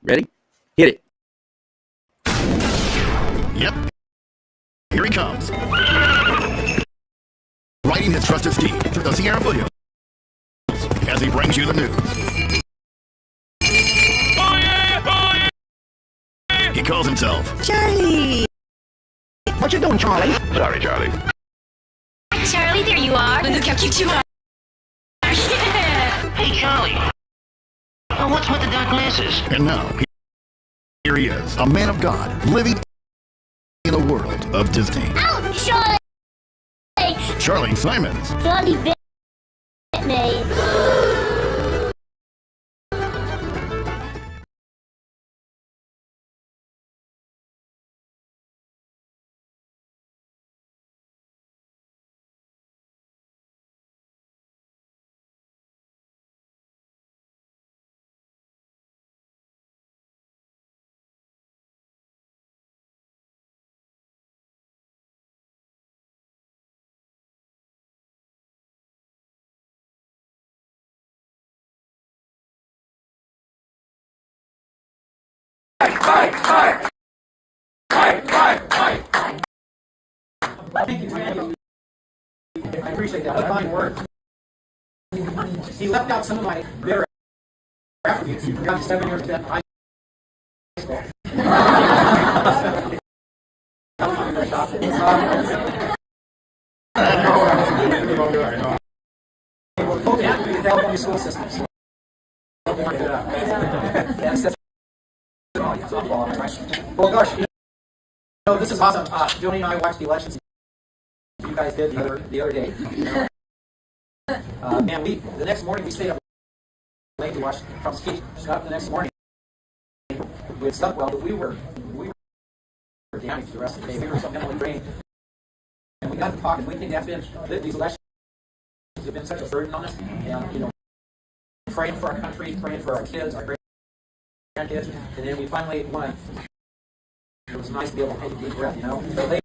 Ready? Hit it. Yep. Here he comes. Riding his trusted steed through the Sierra foothills as he brings you the news. He calls himself Charlie! What you doing, Charlie? Sorry, Charlie. Charlie, there you are. Look how cute you are. Yeah. Hey, Charlie. What's with the dark glasses? And now, here he is, a man of God, living in a world of Disney. Oh, Charlie! Charlie Simons. Charlie bit me. Thank you, Randy. I appreciate that. What a fine word. He left out some of my better attributes. He forgot 7 years at high school. The California school systems. Well, gosh, this is awesome. Joni and I watched the elections. You guys did the other day. And the next morning we stayed up late to watch Trump's speech. Got up the next morning. We had slept well, but we were damaged the rest of the day. We were so mentally drained. And we got to talking. We think that's been these elections have been such a burden on us. And praying for our country, praying for our kids, our grandkids, and then we finally won. It was nice to be able to take a deep breath, So later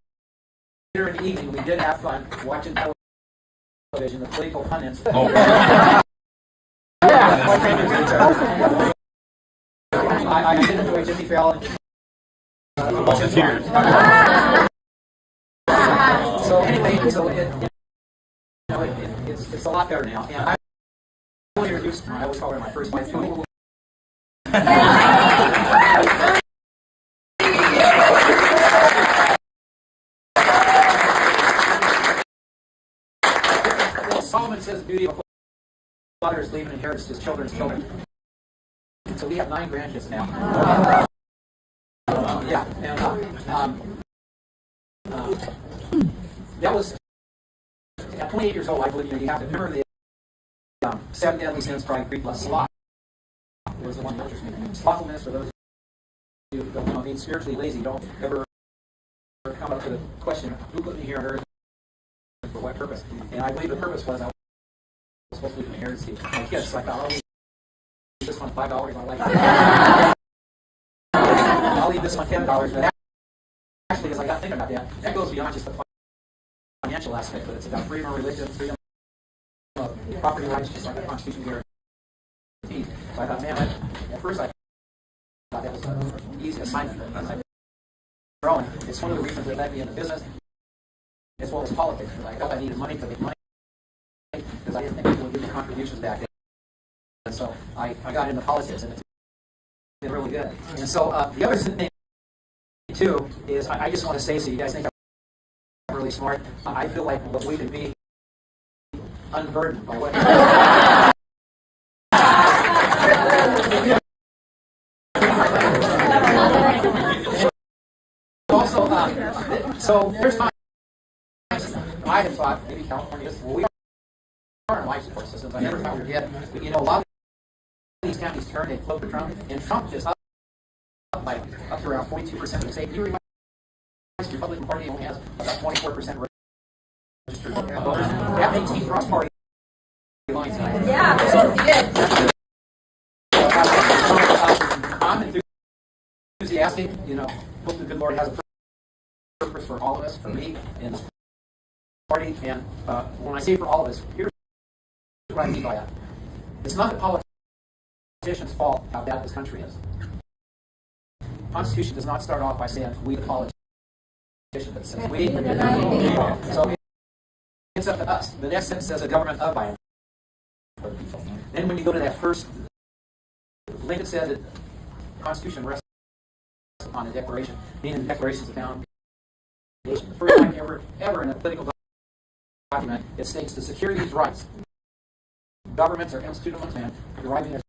in the evening, we did have fun watching television, the political pundits. I did enjoy Jimmy Fallon. So anyway, it's a lot better now. And I want to introduce, I always call her my first wife, Tony. Solomon says the beauty of a father is leaving inheritance to his children's children. So we have 9 grandkids now. That was at 28 years old. I believe you have to remember the 7 deadly sins, probably 3 plus sloth. It was the one that interests me. Slothfulness, for those who don't know, means spiritually lazy. Don't ever come up to the question, who put me here on earth? For what purpose? And I believe the purpose was I was supposed to leave an inheritance to my kids. So I thought, I'll leave this one $5. I like I'll leave this one $10. But actually, as I got thinking about that goes beyond just the financial aspect, but it's about freedom of religion, freedom of property rights, just like the Constitution guaranteed. So I thought, man, at first I thought that was an easy assignment. As I've grown, it's one of the reasons that led me into business. As well as politics. I felt I needed money to make money because I didn't think people would give me contributions back then. And so I got into politics, and it's been really good. And so the other thing, too, is I just want to say, so you guys think I'm really smart, I feel like what we could be unburdened by what. Also, so there's my. I had thought maybe California is, well, we are in life support systems. I never thought we were yet. But a lot of these counties turned and flowed for Trump, and Trump just up to around 42% of the state. You realize the Republican Party only has about 24% registered voters. That makes me cross-party lines. Yeah, so, I'm enthusiastic. Hope the good Lord has a purpose for all of us, for me, and this party. And when I say for all of us, here's what I mean by that. It's not the politicians' fault how bad this country is. Constitution does not start off by saying we the politicians, but it says we. So it's up to us. The next sentence says a government of by and for the people. Then when you go to that first, Lincoln said that the Constitution rests upon a declaration, meaning the Declaration is the foundation. The first time ever in a political document, it states to secure these rights. Governments are constitutional man deriving their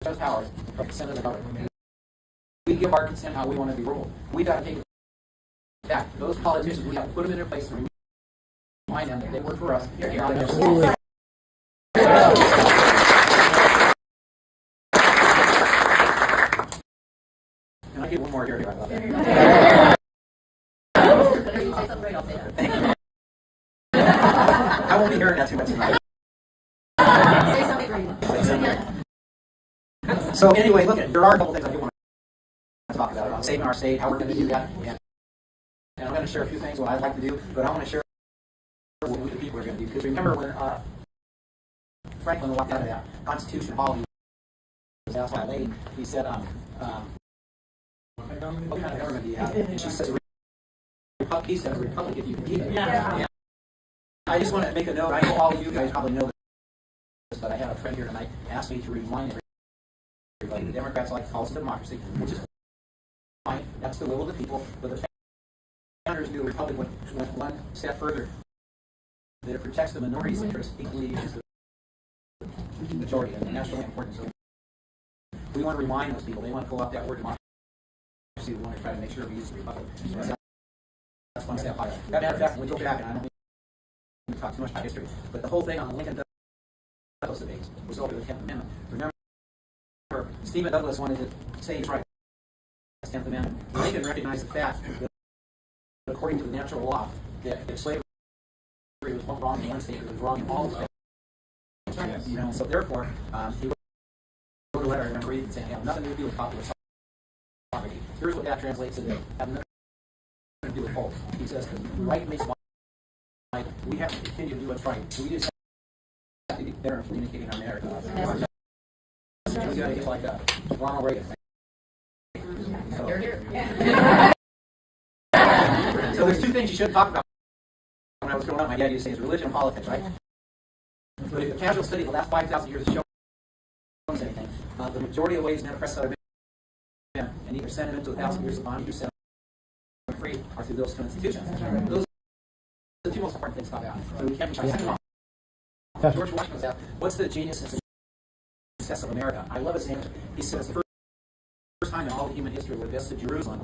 just powers from the consent of the government. We give our consent how we want to be ruled. We've got to take it back. Those politicians, we have to put them in their place to remind them that they work for us. Can I get one more here? About that? I won't be hearing that too much tonight. So anyway, look, there are a couple things I do want to talk about saving our state, how we're going to do that. And I'm going to share a few things what I'd like to do, but I want to share what the people are going to do. Because remember when Franklin walked out of that Constitution Hall, he was asked by a lady, he said, what kind of government do you have? And she said, he said, a republic if you can keep it. Yeah. I just want to make a note. I know all of you guys probably know this, but I have a friend here tonight asked me to remind everybody. The Democrats like to call it democracy, which is fine. That's the will of the people. But the founders do a republic went one step further. That it protects the minority's interest equally as the majority and the national importance. So we want to remind those people. They want to pull out that word democracy. We want to try to make sure we use the republic. That's one step higher. As a matter of fact, when we go back, and I don't we talk too much about history, but the whole thing on the Lincoln Douglas debates was over the 10th Amendment. Remember, Stephen Douglas wanted to say he's right. The 10th Amendment. Lincoln recognized the fact that, according to the natural law, that if slavery was wrong in one state, it was wrong in all states. You know, so therefore, he wrote a letter. I remember reading saying, "Have nothing to do with popular sovereignty." Here's what that translates into: have nothing to do with both. He says, "Right makes law. We have to continue to do what's right. We just have to get better at communicating our narrative." We got to get like Ronald Reagan. So there's two things you shouldn't talk about. When I was growing up, my dad used to say is religion and politics, right? But if the casual study of the last 5,000 years has shown us anything, the majority of ways men oppressed other men and either send them into 1,000 years of bondage or send them free are through those two institutions. Those are the two most important things to talk about. So we can't be second off. George Washington was asked, what's the genius and success of America? I love his answer. He says the first time in all of human history where the best of Jerusalem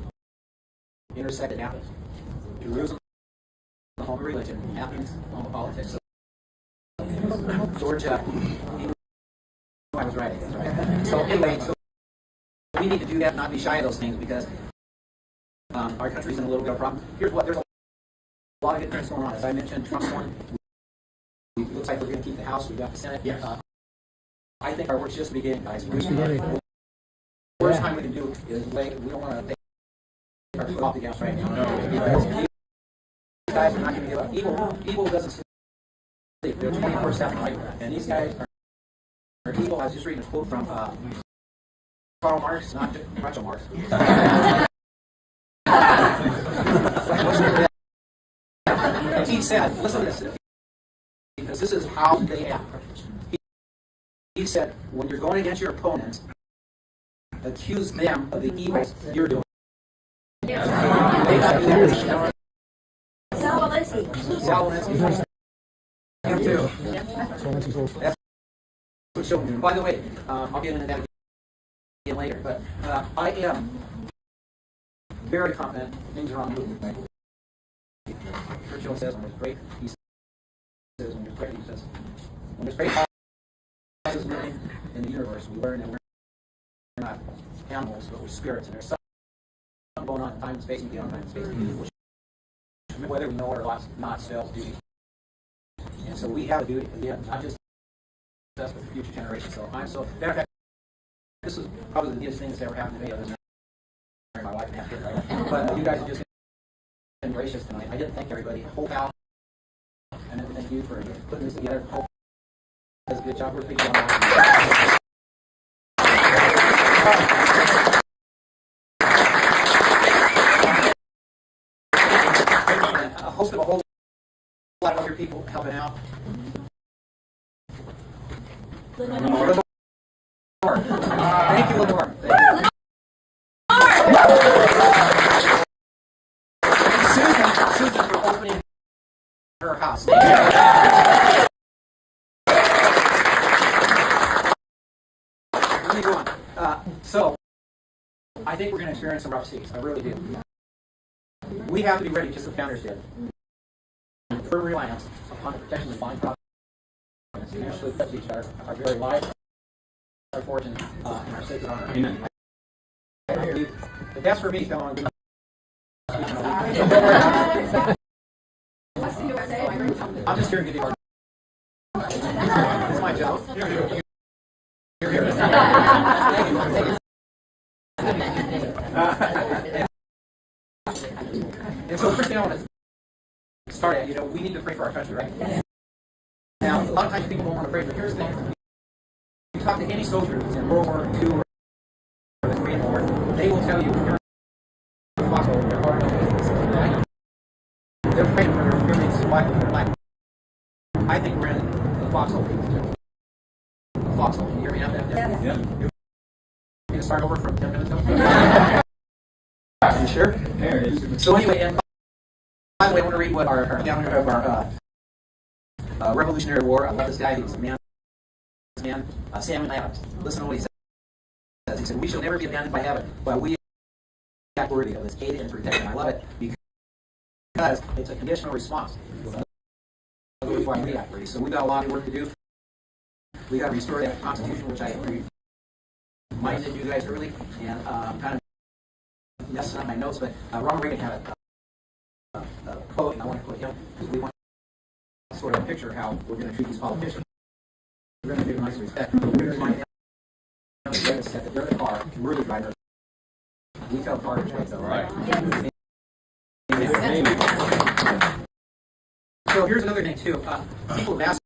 intersected Athens. Jerusalem, the home of religion, Athens, the home of politics. So George, he knew I was right. So anyway, so we need to do that, not be shy of those things, because our country's in a little bit of a problem. Here's what, there's a lot of good things going on. As I mentioned, Trump's won. It looks like we're going to keep the House. We've got the Senate. I think our work's just beginning, guys. The worst time we can do is wait. We don't want to take our foot off the gas right now. These guys are not going to give up. Evil doesn't sleep. They're 24/7, right? And these guys are evil. I was just reading a quote from Karl Marx, not Groucho Marx. He said, listen to this, because this is how they act. He said, when you're going against your opponents, accuse them of the evils you're doing. They got to do that. Sal him too. That's what showed me. By the way, I'll get into that again later, but I am very confident things are on the move. Churchill says when there's great, he says when there's great, he says when there's great causes moving in the universe, we learn that we're not animals, but we're spirits, and there's something going on in time and space and beyond time and space, which, whether we know it or not, spells duty. And so we have a duty, again, not just us, but the future generations. So I'm so, matter of fact, this is probably the neatest thing that's ever happened to me, other than my wife and have kids, right? But you guys have just been gracious tonight. I didn't thank everybody. Hope out, and then thank you for putting this together. Hope does a good job. We're thinking about host of a whole lot of other people helping out. Lenore. Thank you, Lenore. Susan for opening her house. Let me go on. So, I think we're going to experience some rough seas. I really do. We have to be ready, just as the founders did. Firm reliance upon the protection of divine providence. We mutually accept each other, our very lives, our fortune, and our sacred honor. Amen. I believe that that's for me, so I'm just here to give you our. It's my job. Here. And so, first thing I want to start at, we need to pray for our country, right? Now, a lot of times people don't want to pray, but here's the thing. You talk to any soldier who's in World War II or the Korean War, they will tell you, you're in the foxhole, there are no business, right? They're praying for their families' survival of their life. I think we're in the foxhole. The foxhole. Can you hear me out there? Yeah. You're going to start over from 10 minutes ago? You sure? There it is. So anyway, and by the way, I want to read what our founder of our Revolutionary War. I love this guy. He was a man. Samuel Adams. Listen to what he says. He said, "We shall never be abandoned by heaven, but we are worthy of this aid and protection." I love it because it's a conditional response. That's why we act worthy. So we've got a lot of work to do. We got to restore that Constitution, which I reminded you guys early, and kind of messing up my notes, but Ronald Reagan had a quote, and I want to quote him because we want to sort of picture how we're going to treat these politicians. We're going to give them nice respect. We're going to remind them that they're the car, we're the driver. We tell the car which way to go, right? Amen. So here's another thing too. People have asked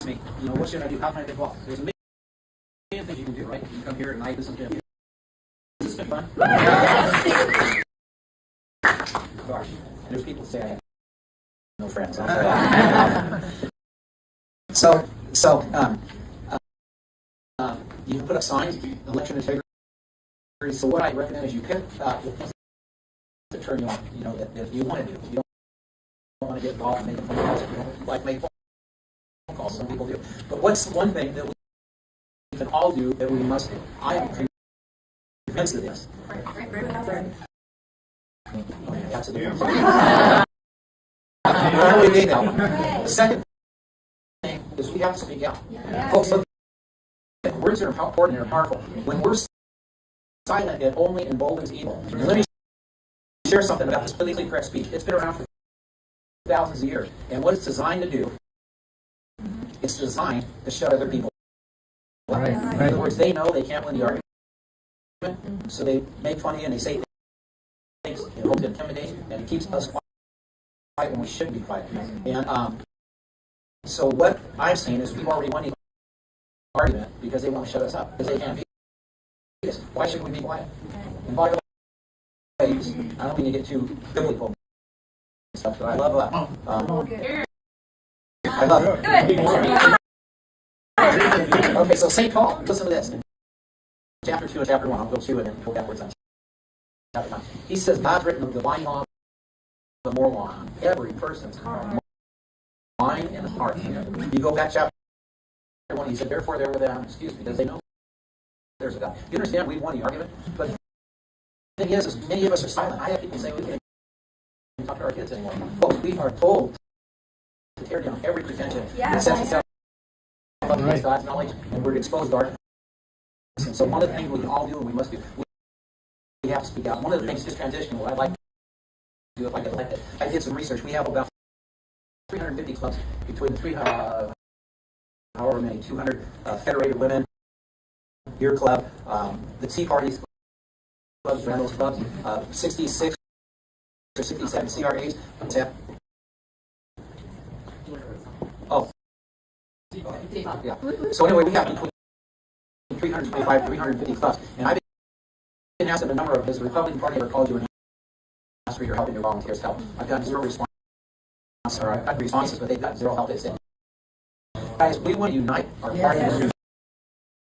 me, what should I do? How can I get involved? There's a million things you can do, right? You can come here at night, listen to. Has this been fun? Gosh, there's people say I have no friends. You can put up signs, election integrity. So what I recommend is you pick the things that turn you on, that you want to do. You don't want to get involved in making phone calls. You don't like making phone calls. Some people do. But what's one thing that we can all do that we must do? I am convinced of this. That's a different thing. The second thing is we have to speak out. Folks, look, words are important and powerful. When we're silent, it only emboldens evil. And let me share something about this politically correct speech. It's been around for thousands of years. And what it's designed to do, it's designed to shut other people up. Right. In other words, they know they can't win the argument, so they make fun of you and they say things in hope to intimidate, and it keeps us quiet when we shouldn't be quiet. And so what I'm saying is we've already won the argument because they want to shut us up, because they can't beat us. Why shouldn't we be quiet? And by the way, I don't mean to get too biblical and stuff, but I love Okay, so St. Paul, listen to this. Chapter 2 and chapter 1, I'll go through it and go backwards on chapter 1. He says, God's written the divine law, the moral law on every person's mind and heart. You go back chapter 1, he said, therefore they're without an excuse because they know there's a God. You understand, we won the argument, but the thing is many of us are silent. I have people say we can't talk to our kids anymore. Folks, we are told to tear down every pretension that sets itself up against God's knowledge, and we're exposed to darkness. And so one of the things we can all do, and we must do, we have to speak out. One of the things, just transitioning, what I'd like to do, if I could, I did some research. We have about 350 clubs between 200 federated women, beer club, the Tea Parties clubs, Randall's clubs, 66 or 67 CRAs. What's that? Oh. Yeah. So anyway, we have between 325 to 350 clubs. And I've been asked a number of, does the Republican Party ever called you and asked for your help and your volunteers' help? I've gotten zero response. or I've got responses, but they've got zero help. They say, guys, we want to unite our party.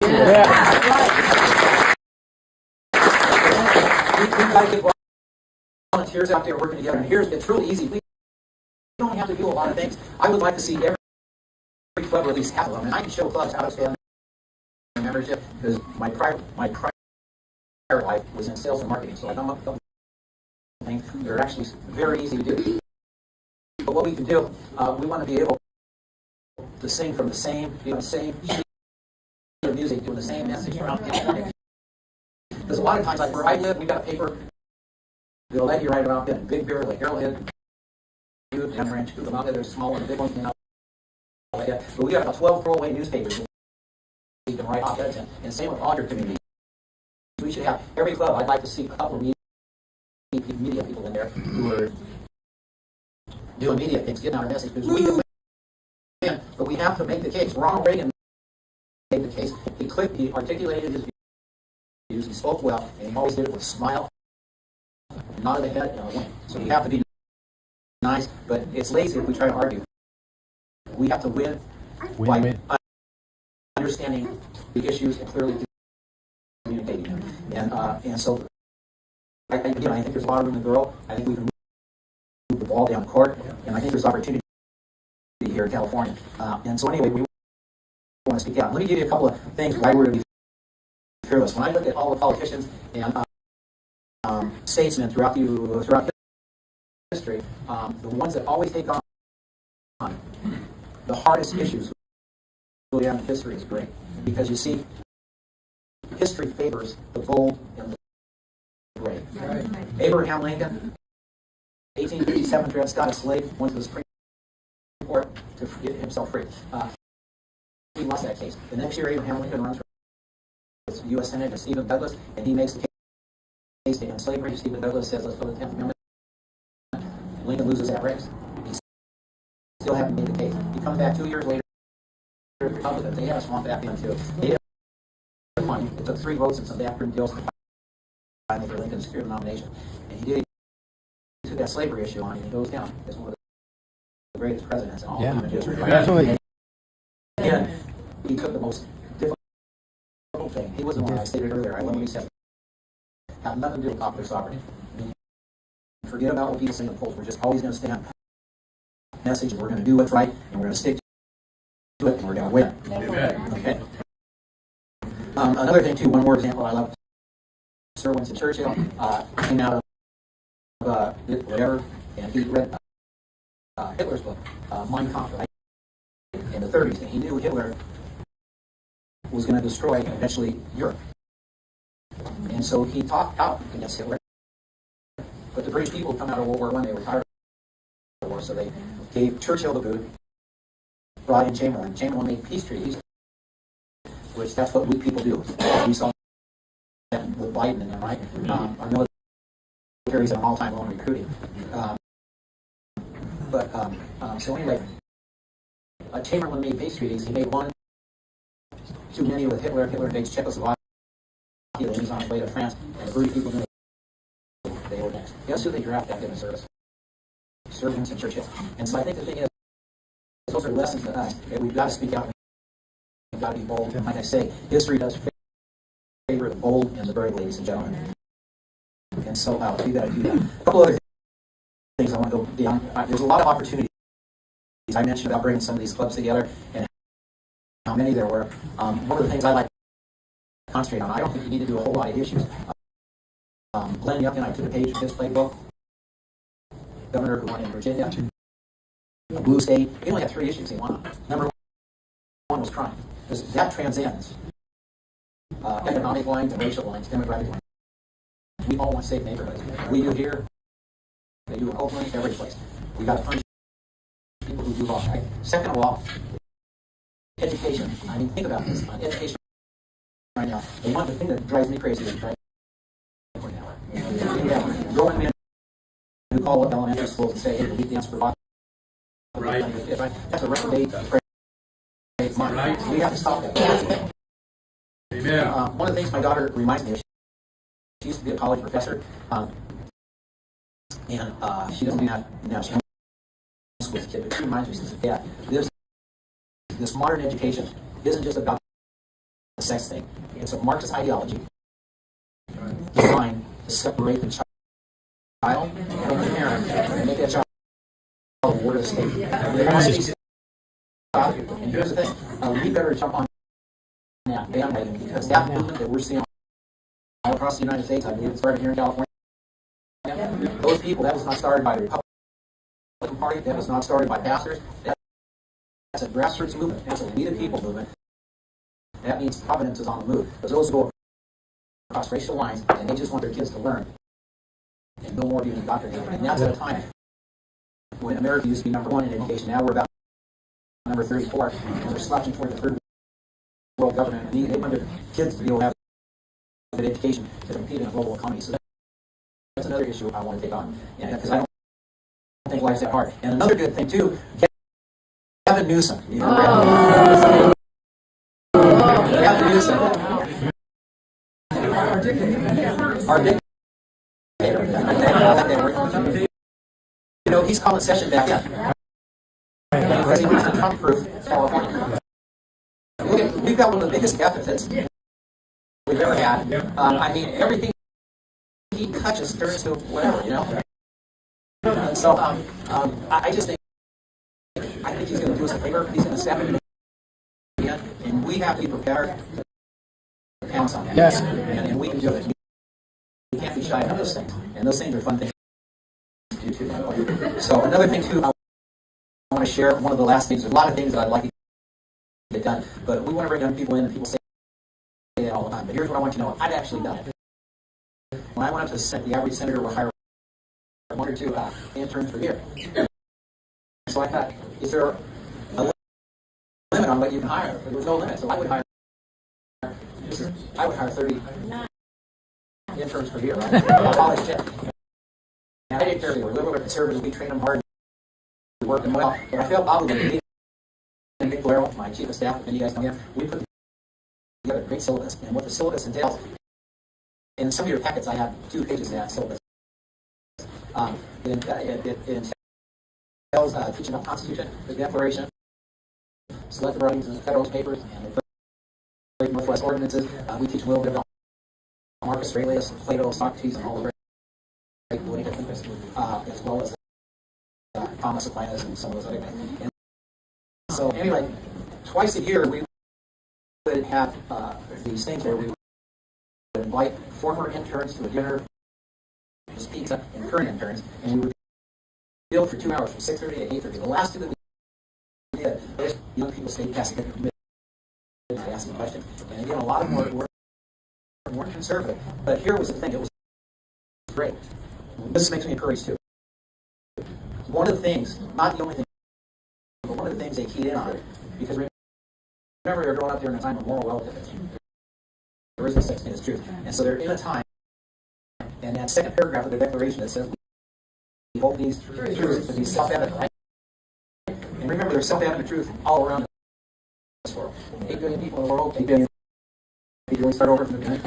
We've got to get volunteers out there working together. And it's really easy. We don't have to do a lot of things. I would like to see every club, or at least half of them. And I can show clubs how to spend membership because my prior life was in sales and marketing. So I come up with a couple things that are actually very easy to do. But what we can do, we want to be able to sing from the same sheet of music, doing the same message around California. Because a lot of times, like where I live, we've got a paper that'll let you write about it. Big beer like Arrowhead, down Ranch, there's small and big ones, like that. But we got about 12 throwaway newspapers that you can write op-eds in. And same with all your communities. We should have every club. I'd like to see a couple of media people in there who are doing media things, getting out our message. Because we do it, but we have to make the case. Ronald Reagan made the case. He articulated his views. He spoke well, and he always did it with a smile, nodded the head, and a wink. So we have to be nice, but it's lazy if we try to argue. We have to win by understanding the issues and clearly communicating them. And so, I think there's a lot of room to grow. I think we can move the ball down the court, and I think there's opportunity here in California. And so anyway, we want to speak out. Let me give you a couple of things why we're going to be fearless. When I look at all the politicians and statesmen throughout history, the ones that always take on the hardest issues in history is great. Because you see, history favors the bold and the brave. Right. Abraham Lincoln, 1857, Dred Scott, a slave, went to the Supreme Court to get himself free. He lost that case. The next year, Abraham Lincoln runs for U.S. Senator Stephen Douglas, and he makes the case to end slavery. Stephen Douglas says, let's go to the 10th Amendment. Lincoln loses that race. He still hasn't made the case. He comes back 2 years later. The Republicans, they had a swamp back then too. They didn't have money. It took 3 votes and some backroom deals to finally for Lincoln to secure the nomination. And he took that slavery issue on, and he goes down as one of the greatest presidents in all of human history. Absolutely. And he took the most difficult thing. He was the one I stated earlier. I love what he said. Have nothing to do with popular sovereignty. Forget about what people say in the polls. We're just always going to stand message, and we're going to do what's right, and we're going to stick to it, and we're going to win. Okay. Another thing too. One more example. I love Sir Winston Churchill. Came out of whatever, and he read Hitler's book, Mein Kampf, right? In the 30s, and he knew Hitler was going to destroy eventually Europe, and so he talked out against Hitler. But the British people come out of World War I, they were tired of the war, so they gave Churchill the boot, brought in Chamberlain. Chamberlain made peace treaties, which that's what we people do. We saw that with Biden and them, right? Our military is an all-time low in recruiting. So anyway, Chamberlain made peace treaties. He made one too many with Hitler. Hitler invades Czechoslovakia, and he's on his way to France, and the British people knew they were next. Guess who they draft back into service? Sir Winston Churchill. And so I think the thing is, those are lessons for us that we've got to speak out. We've got to be bold. And like I say, history does favor the bold and the brave, ladies and gentlemen. And so we got to do that. A couple other things I want to go beyond. There's a lot of opportunities. I mentioned about bringing some of these clubs together and how many there were. One of the things I like to concentrate on, I don't think you need to do a whole lot of issues. Glenn Young and I took a page from his playbook. Governor who won in Virginia, a blue state. He only had 3 issues he won on. Number one was crime, because that transcends economic lines and racial lines, demographic lines. We all want safe neighborhoods. We do here. They do in Oakland, every place. We got to punish people who do wrong. Right? Second of all, education. I mean, think about this. On education right now, the one thing that drives me crazy is right. Growing men who call up elementary schools and say, hey, the weekends for right. That's a reprobate money. Right. We have to stop that. Amen. One of the things my daughter reminds me of, she used to be a college professor, and she doesn't do that now. She school as a kid, but she reminds me, she says, Dad, this modern education isn't just about the sex thing. It's a Marxist ideology designed to separate the child from the parent and make that child a ward of the state. And here's the thing, we better jump on that bandwagon, because that movement that we're seeing all across the United States, I believe it started here in California, those people, that was not started by the Republican Party, that was not started by pastors, that's a grassroots movement, that's a we the people movement. That means Providence is on the move, because those go across racial lines, and they just want their kids to learn and no more being indoctrinated. And that's at a time when America used to be number 1 in education. Now we're about number 34, and they're slouching toward the third world government, and they want their kids to be able to have a good education to compete in a global economy. So that's another issue I want to take on, because I don't think life's that hard. And another good thing too, Gavin Newsom. You know, Gavin Newsom, our dictator. You know, he's calling session back in because he wants to Trump-proof California. We've got one of the biggest deficits we've ever had. I mean, everything he touches turns to whatever, you know. So I just think he's going to do us a favor. He's going to step in, and we have to be prepared to pounce on him. Yes, and we can do it. We can't be shy about those things, and those things are fun things to do too. So another thing too, I want to share. One of the last things. There's a lot of things that I'd like to get done, but we want to bring young people in, and people say that all the time. But here's what I want you to know: I've actually done it. When I went up to the Senate, the average senator will hire 1 or 2 interns per year. So I thought, is there a limit on what you can hire? There was no limit, so I would hire 30 interns per year, right? College kid. And I didn't care if they were liberal or conservative. We trained them hard, we worked them well. But I felt obligated. And Nick Blair, my chief of staff, and you guys know him, we put together a great syllabus. And what the syllabus entails, in some of your packets, I have 2 pages of that syllabus. It entails teaching about the Constitution, the Declaration, selective writings in the Federalist Papers, and the Great Northwest Ordinances. We teach a little bit about Marcus Aurelius, Plato, Socrates, and all the great political thinkers, as well as Thomas Aquinas and some of those other guys. And so anyway, twice a year we would have these things where we would invite former interns to a dinner, just pizza, and current interns, and we would build for 2 hours from 6:30 to 8:30. The last 2 that we did, those young people stayed past midnight asking questions. And again, a lot of them were more conservative. But here was the thing, it was great. This makes me encouraged too. One of the things, not the only thing, but one of the things they keyed in on, because remember they're growing up there in a time of moral relativism. There is no such thing as truth. And so they're in a time, and that second paragraph of the Declaration that says we hold these truths to be self-evident, right? And remember, there's self-evident truth all around this world. 8 billion people in the world, 8 billion. Did you want to start over from the beginning?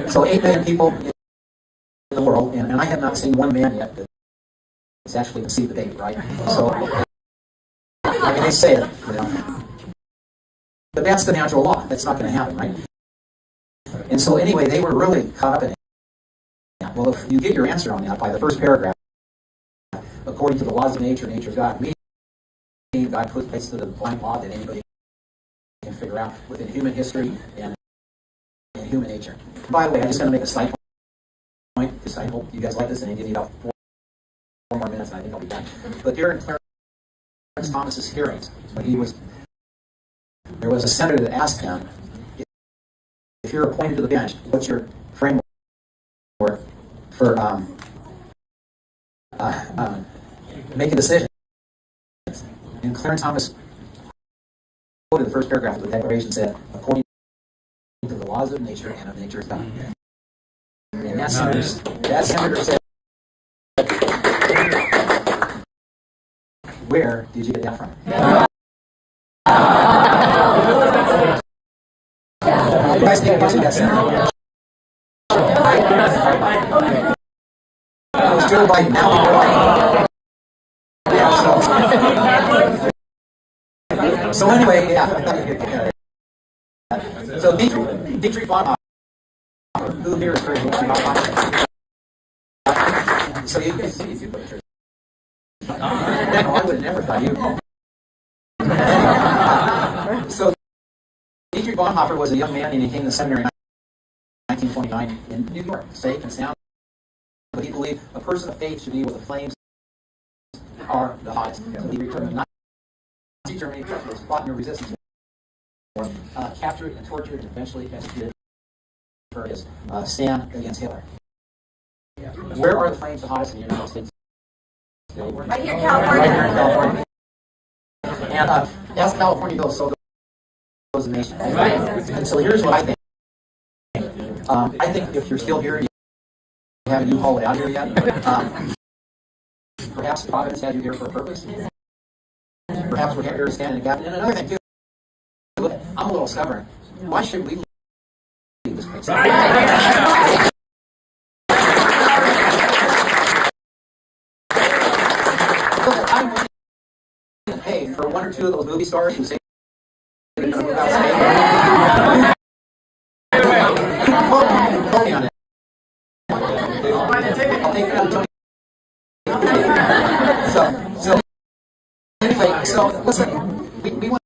So 8 billion people in the world, and I have not seen one man yet that's actually conceived the baby, right? So, I mean, they say it, you know. But that's the natural law. That's not going to happen, right? And so anyway, they were really caught up in it. Well, if you get your answer on that by the first paragraph, according to the laws of nature, nature's God, meaning God puts to the blind law that anybody can figure out within human history and human nature. By the way, I'm just going to make a side point, because I hope you guys like this, and I give you about 4 more minutes, and I think I'll be done. But during Clarence Thomas's hearings, when there was a senator that asked him, if you're appointed to the bench, what's your framework for making decisions? And Clarence Thomas quoted the first paragraph of the Declaration, said, according to the laws of nature and of nature's God. And that senator said, where did you get that from? You guys think that senator? It was Joe Biden now. Yeah, so anyway, yeah. So Dietrich Bonhoeffer, who here is very Bonhoeffer. So you guys see if you put a church. No, I would have never thought you. So Dietrich Bonhoeffer was a young man and he came to seminary in 1929 in New York, safe and sound. But he believed a person of faith should be where the flames are the hottest. So he returned to Nazi Germany, was fought in a resistance war, captured and tortured and eventually executed for his stand against Hitler. Where are the flames the hottest in the United States? Right here in California. Right here in California. And as California goes, so goes the nation. Right? And so here's what I think. I think if you're still here, you haven't U-hauled out here yet. Perhaps Providence had you here for a purpose. Perhaps we're here to stand in the gap. And another thing too, look, I'm a little stubborn. Why should we leave this place? Look, I'm willing to pay for one or two of those movie stars who say they're going to move out. Hold me on it. I'll take it out of Tony. So anyway, so listen, we want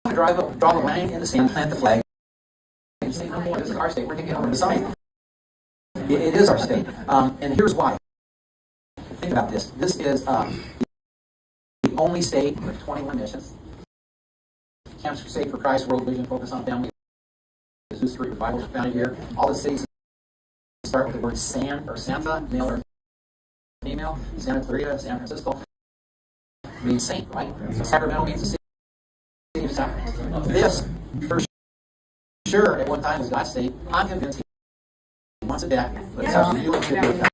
to draw the line in the sand, plant the flag, and say, no more, this is our state, we're going to get over the side. It is our state. And here's why. Think about this. This is the only state with 21 missions. Camps Crusade for Christ, World Vision, focus on family. Zeus Street Revival was founded here. All the cities start with the word San or Santa, male or female. Santa Clarita, San Francisco means saint, right? So Sacramento means the city of Sacramento. This, for sure, at one time was God's state. I'm convinced he wants it back, but it's up to you and to do it.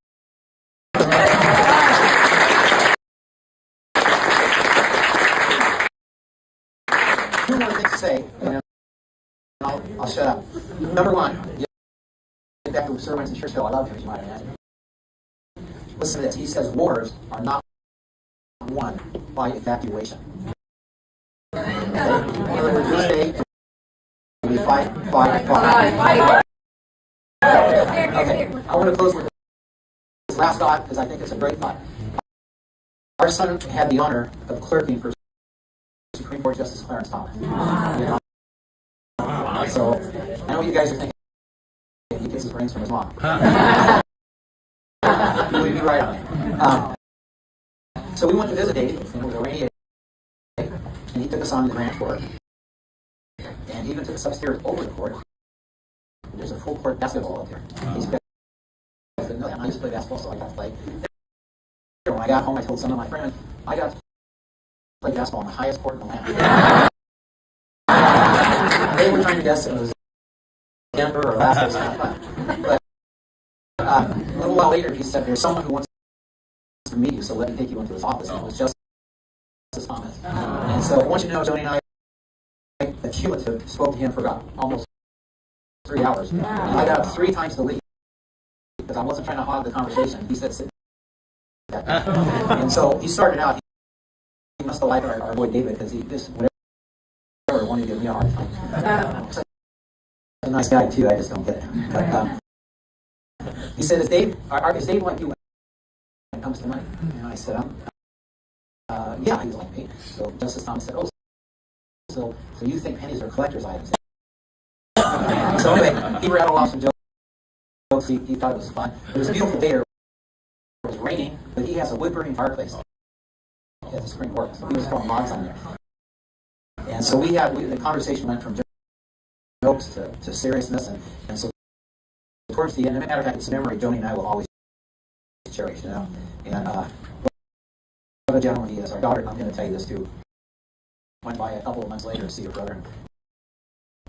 Two more things to say, and then I'll shut up. Number one, get back to sermons in Churchill. I love him, as you might imagine. Listen to this. He says wars are not won by evacuation. Okay? In other words, this day, we fight. Okay, I want to close with this last thought because I think it's a great thought. Our son had the honor of clerking for Supreme Court Justice Clarence Thomas. You know? So I know you guys are thinking he gets his brains from his mom. You would be right on it. So we went to visit Dave, and it was a rainy day, and he took us on the grand court, and he even took us upstairs over the court. There's a full court basketball up there. He's got, I used to play basketball, so I got to play. When I got home, I told some of my friends, I got to play basketball on the highest court in the land. They were trying to guess if it was Denver or Alaska. But a little while later, he said, there's someone who wants to meet you, so let me take you into his office. And it was Justice Thomas. And so I want you to know, Joni and I, the cumulative, spoke to him for about almost 3 hours. And I got up 3 times to leave because I wasn't trying to hog the conversation. He said, sit back. And so he started out, he must have liked our boy David because he just, whatever, wanted to give me a hard time. He's a nice guy too, I just don't get it. But he said, is Dave like you when it comes to money? And I said, yeah, he's like me. So Justice Thomas said, oh, so you think pennies are collector's items? So anyway, he rattled off some jokes. He thought it was fun. It was a beautiful day. It was raining, but he has a wood-burning fireplace at the Supreme Court. So he was throwing logs on there. And so the conversation went from jokes to seriousness. And so towards the end, as a matter of fact, it's a memory Joni and I will always cherish, you know. And what a gentleman he is. Our daughter, I'm going to tell you this too, went by a couple of months later to see her brother,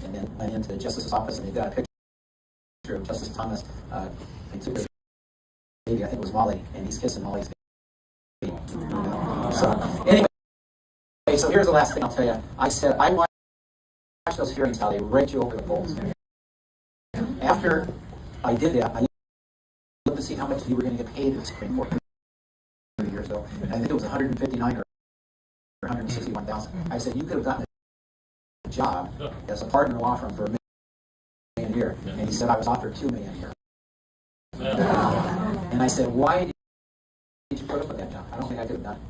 and then went into the justice's office, and they got a picture of Justice Thomas. They took his baby, I think it was Molly, and he's kissing Molly's baby. So anyway, so here's the last thing I'll tell you. I said, I watched those hearings, how they rake you over the coals. After I did that, I looked see how much you were going to get paid in the Supreme Court 30 years ago. And I think it was 159 or 161,000. I said, you could have gotten a job as a partner in a law firm for $1 million a year. And he said, I was offered $2 million a year. And I said, why did you put up with that job? I don't think I could have done it.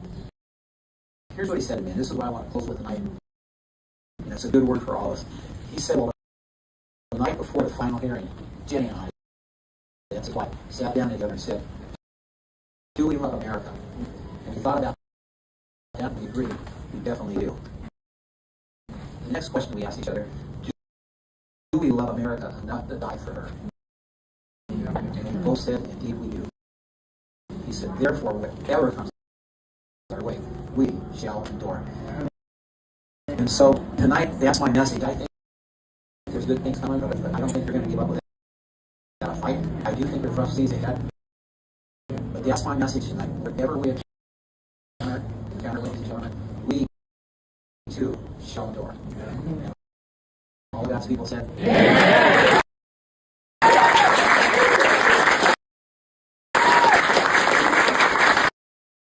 Here's what he said to me, and this is what I want to close with tonight. And it's a good word for all of us. He said, well, the night before the final hearing, Jenny and I, that's his wife, sat down together and said, do we love America? And we thought about that and we agreed, we definitely do. The next question we asked each other, do we love America enough to die for her? And we both said, indeed we do. He said, therefore, whatever comes our way, we shall endure. And so tonight, that's my message. I think there's good things coming, but I don't think you're going to give up with it. Fight. I do think there's rough seas ahead. But that's my message tonight. Whatever we encounter, ladies and gentlemen, we too shall endure. And all God's people said,